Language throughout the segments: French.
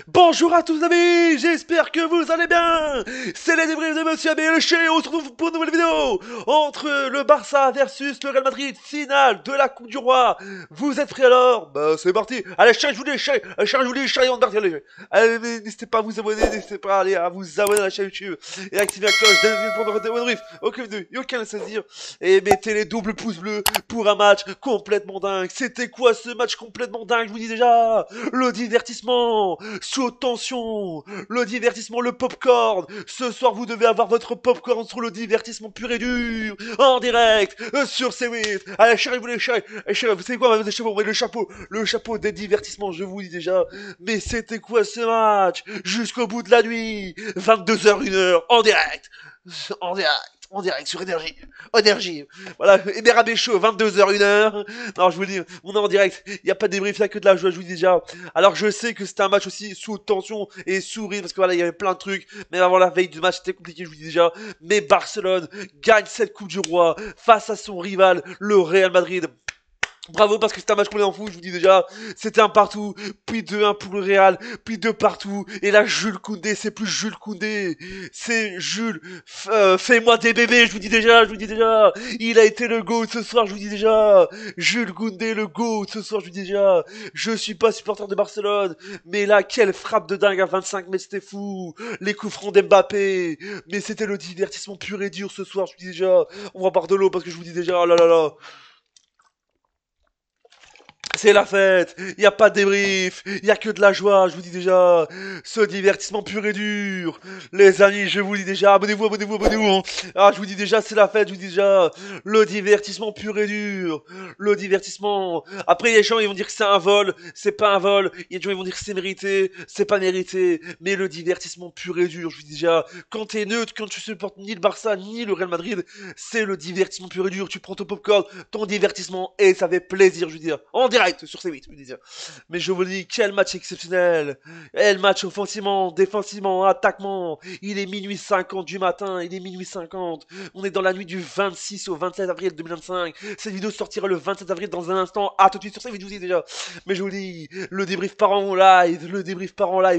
Bonjour à tous les amis, j'espère que vous allez bien. C'est les débriefs de Monsieur Abelché, on se retrouve pour une nouvelle vidéo entre le Barça versus le Real Madrid, finale de la Coupe du Roi. Vous êtes prêts alors? Bah c'est parti. Allez, charge-vous on parti, allez, n'hésitez pas à vous abonner, n'hésitez pas à aller à vous abonner à la chaîne YouTube et activer la cloche pour ne pas rater le débrief. Ok, aucun à se dire. Et mettez les doubles pouces bleus pour un match complètement dingue. C'était quoi ce match complètement dingue? Je vous dis déjà, le divertissement sous tension, le divertissement, le popcorn. Ce soir, vous devez avoir votre popcorn sur le divertissement pur et dur, en direct, sur C8. Allez, chérie, vous les chéris. Chérie, vous savez quoi, le chapeau des divertissements, je vous dis déjà. Mais c'était quoi ce match? Jusqu'au bout de la nuit, 22h, 1h, en direct. En direct sur Énergie. Énergie. Voilà, Emerabé Show, 22h, 1h. Non, je vous le dis, on est en direct. Il n'y a pas de débrief, il n'y a que de la joie, je vous dis déjà. Alors, je sais que c'était un match aussi sous tension et sous rythme, parce que voilà, il y avait plein de trucs. Mais avant la veille du match, c'était compliqué, je vous dis déjà. Mais Barcelone gagne cette Coupe du Roi face à son rival, le Real Madrid. Bravo parce que c'était un match complètement fou, je vous dis déjà, c'était un partout, puis 2-1 pour le Real, puis 2 partout, et là Jules Koundé, c'est plus Jules Koundé, c'est Jules, fais-moi des bébés, je vous dis déjà, il a été le GOAT ce soir, je vous dis déjà, Jules Koundé le GOAT ce soir, je vous dis déjà, je suis pas supporter de Barcelone, mais là quelle frappe de dingue à 25 mètres, c'était fou, les coups francs d'Mbappé, mais c'était le divertissement pur et dur ce soir, je vous dis déjà, on va boire de l'eau parce que je vous dis déjà, oh là là là. C'est la fête, il y a pas de débrief, il y a que de la joie, je vous dis déjà. Ce divertissement pur et dur. Les amis, je vous dis déjà, abonnez-vous, hein. Ah, je vous dis déjà, c'est la fête, je vous dis déjà. Le divertissement pur et dur. Le divertissement. Après, il y a des gens, ils vont dire que c'est un vol, c'est pas un vol. Il y a des gens, ils vont dire que c'est mérité, c'est pas mérité. Mais le divertissement pur et dur, je vous dis déjà. Quand t'es neutre, quand tu supportes ni le Barça, ni le Real Madrid, c'est le divertissement pur et dur. Tu prends ton popcorn, ton divertissement, et ça fait plaisir, je veux dire. En direct, sur C8, je veux dire. Mais je vous le dis, quel match exceptionnel. Et le match offensivement, défensivement, attaquement. Il est minuit 50 du matin, il est minuit 50. On est dans la nuit du 26 au 27 avril 2025. Cette vidéo sortira le 27 avril dans un instant. À tout de suite sur C8, je vous dis déjà. Mais je vous dis, le débrief part en live, je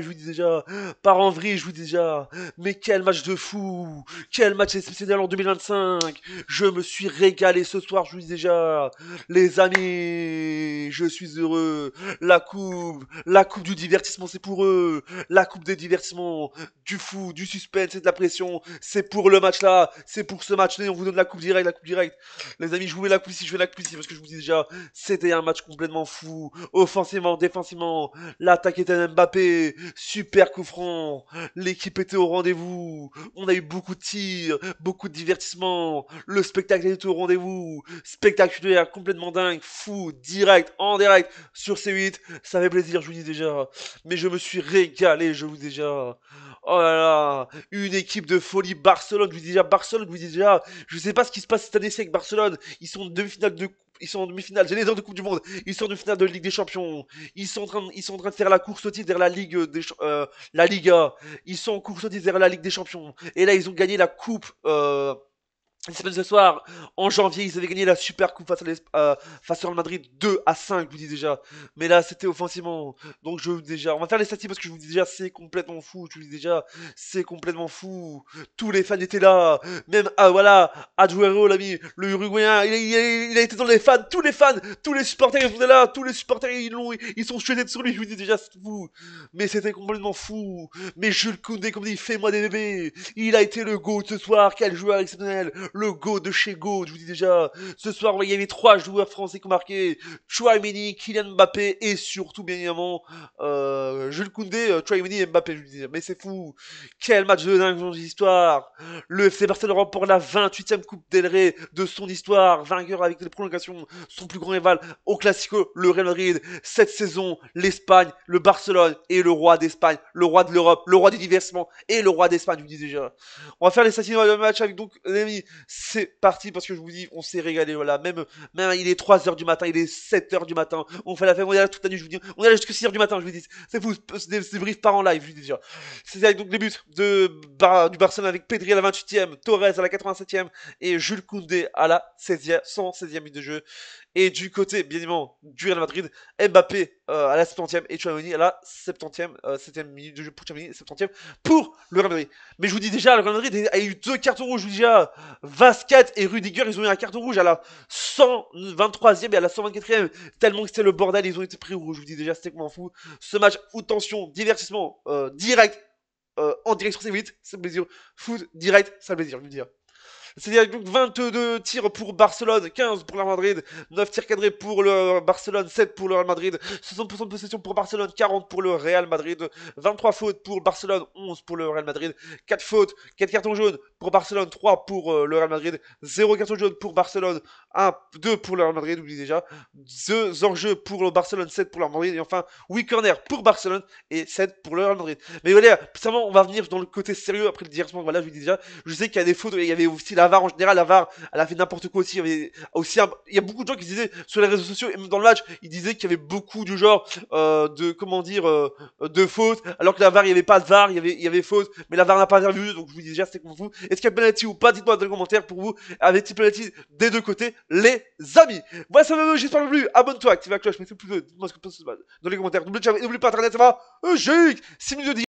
vous dis déjà. Par en vrille, je vous dis déjà. Mais quel match de fou. Quel match exceptionnel en 2025. Je me suis régalé ce soir, je vous dis déjà. Les amis, je suis heureux. La coupe du divertissement, c'est pour eux. La coupe des divertissements, du fou, du suspense et de la pression. C'est pour le match là. C'est pour ce match là. On vous donne la coupe directe, la coupe directe. Les amis, je vous mets la coupe ici, je vais la coupe ici parce que je vous dis déjà, c'était un match complètement fou. Offensivement, défensivement, l'attaque était Mbappé. Super coup franc. L'équipe était au rendez-vous. On a eu beaucoup de tirs, beaucoup de divertissements. Le spectacle était au rendez-vous. Spectaculaire, complètement dingue, fou, direct, en direct, sur C8. Ça fait plaisir, je vous dis déjà. Mais je me suis régalé, je vous dis déjà. Oh là là, une équipe de folie Barcelone, je vous dis déjà, Barcelone, je vous dis déjà, je sais pas ce qui se passe cette année avec Barcelone, ils sont en demi-finale ils sont en demi-finale, j'ai les heures de Coupe du Monde, ils sont en demi-finale de Ligue des Champions, ils sont en train de faire la course au titre vers la Ligue la Liga, ils sont en course au titre vers la Ligue des Champions, et là ils ont gagné la Coupe, ce soir, en janvier, ils avaient gagné la Super Coupe face au Real Madrid 2-5, je vous dis déjà. Mais là, c'était offensivement. Donc, je vous dis déjà, on va faire les statistiques parce que je vous dis déjà, c'est complètement fou. Je vous dis déjà, c'est complètement fou. Tous les fans étaient là. Même, ah voilà, Agüero, l'ami, le Uruguayen, il a été dans les fans, tous les supporters, ils étaient là. Tous les supporters, ils sont jetés sur lui. Je vous dis déjà, c'est fou. Mais c'était complètement fou. Mais Jules Koundé, comme dit, fais-moi des bébés. Il a été le GOAT ce soir. Quel joueur exceptionnel. Le GOAT de chez GOAT, je vous dis déjà. Ce soir, il y avait 3 joueurs français qui ont marqué. Chouameni, Kylian Mbappé et surtout, bien évidemment, Jules Koundé, Chouameni et Mbappé, je vous dis. Mais c'est fou. Quel match de dingue dans l'histoire. Le FC Barcelone remporte la 28e Coupe del Rey de son histoire. Vainqueur avec les prolongations. Son plus grand rival au Classico, le Real Madrid. Cette saison, l'Espagne, le Barcelone et le roi d'Espagne, le roi de l'Europe, le roi du divertissement et le roi d'Espagne, je vous dis déjà. On va faire les statistiques de match avec donc, les amis, c'est parti parce que je vous dis, on s'est régalé, voilà. Même il est 3h du matin, il est 7h du matin. On fait la fête, on est là toute la nuit, je vous dis. On est là jusqu'à 6h du matin, je vous dis. C'est fou, c'est brief par en live, je vous dis déjà. C'est avec donc les buts du Barcelone avec Pedri à la 28e, Torres à la 87e et Jules Koundé à la 16e, 116e but de jeu. Et du côté, bien évidemment, du Real Madrid, Mbappé à la 70e et Tchouaméni à la 70e, 7e minute de jeu pour Tchouaméni, 70e pour le Real Madrid. Mais je vous dis déjà, le Real Madrid a eu 2 cartons rouges. Je vous dis déjà, Vasquez et Rudiger, ils ont eu un carton rouge à la 123e et à la 124e. Tellement que c'était le bordel, ils ont été pris rouge. Je vous dis déjà, c'était comment fou. Ce match, où tension, divertissement, direct, en direct sur C8, ça me plaisir. Foot, direct, ça me plaisir, je vous dis. C'est-à-dire donc 22 tirs pour Barcelone, 15 pour le Real Madrid, 9 tirs cadrés pour le Barcelone, 7 pour le Real Madrid, 60% de possession pour Barcelone, 40 pour le Real Madrid, 23 fautes pour Barcelone, 11 pour le Real Madrid, 4 fautes, 4 cartons jaunes pour Barcelone, 3 pour le Real Madrid, 0 carton jaune pour Barcelone, 1, 2 pour le Real Madrid, oublie déjà, 2 hors-jeu pour le Barcelone, 7 pour le Real Madrid, et enfin 8 corners pour Barcelone et 7 pour le Real Madrid. Mais voilà, simplement on va venir dans le côté sérieux après le divertissement, voilà, je vous dis déjà, je sais qu'il y a des fautes, il y avait aussi la VAR en général, la VAR, elle a fait n'importe quoi aussi. Il y avait aussi il y a beaucoup de gens qui disaient sur les réseaux sociaux et même dans le match, ils disaient qu'il y avait beaucoup du genre de comment dire de fautes, alors que la VAR il y avait pas de VAR, il y avait faute, mais la VAR n'a pas intervenu, donc je vous dis déjà c'était qu'on fout. Est-ce qu'il y a penalty ou pas? Dites-moi dans les commentaires pour vous, avec penalty des deux côtés, les amis. Voilà, ça va, j'espère que abonne-toi, active la cloche, mettez plus de, dites-moi ce que vous pensez dans les commentaires. N'oublie pas internet, ça va, Jake, 6 minutes de